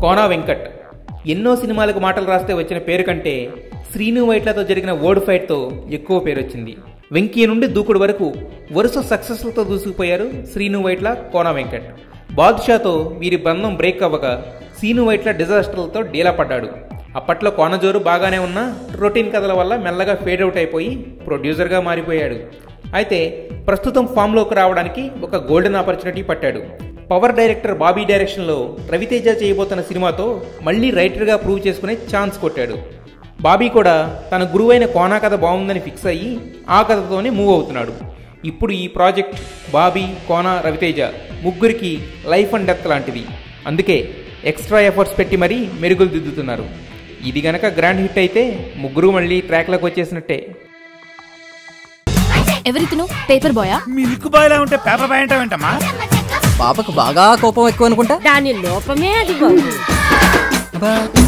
కోన వెంకట్ ఎన్నో సినిమాలకు మాటలు రాస్తే వచ్చిన పేరు కంటే శ్రీను వైట్లతో జరిగిన వర్డ్ ఫైట్తో ఎక్కువ పేరు వచ్చింది. వెంకీ నుండి దూకుడు వరకు వరుస సక్సెస్లతో దూసుకుపోయారు శ్రీను వైట్ల, కోన వెంకట్. బాదుషాతో వీరి బంధం బ్రేక్ అవ్వగా శ్రీను వైట్ల డిజాస్టర్లతో డీలా పడ్డాడు. అప్పట్లో కోనజోరు బాగానే ఉన్న రొటీన్ కథల వల్ల మెల్లగా ఫేడ్ అవుట్ అయిపోయి ప్రొడ్యూసర్గా మారిపోయాడు. అయితే ప్రస్తుతం ఫామ్లోకి రావడానికి ఒక గోల్డెన్ ఆపర్చునిటీ పట్టాడు. పవర్ డైరెక్టర్ బాబీ డైరెక్షన్లో రవితేజ చేయబోతున్న సినిమాతో మళ్ళీ రైటర్గా ప్రూవ్ చేసుకునే ఛాన్స్ కొట్టాడు. బాబీ కూడా తన గురువైన కోనా కథ బాగుందని ఫిక్స్ అయ్యి ఆ కథతోనే మూవ్ అవుతున్నాడు. ఇప్పుడు ఈ ప్రాజెక్ట్ బాబీ, కోనా, రవితేజ ముగ్గురికి లైఫ్ అండ్ డెత్ లాంటిది. అందుకే ఎక్స్ట్రా ఎఫర్ట్స్ పెట్టి మరీ మెరుగులు దిద్దుతున్నారు. ఇది గనక గ్రాండ్ హిట్ అయితే ముగ్గురు మళ్ళీ ట్రాక్లోకి వచ్చేసినట్టే. ఎవరితను పేపర్ బాయా? మిల్క్ బాయ్ లా ఉంటే పేపర్ బాయ్ అంటావేంటమ్మా? పాపకు బాగా కోపం ఎక్కువ అనుకుంటా. దాని లోపమే అది బాబు.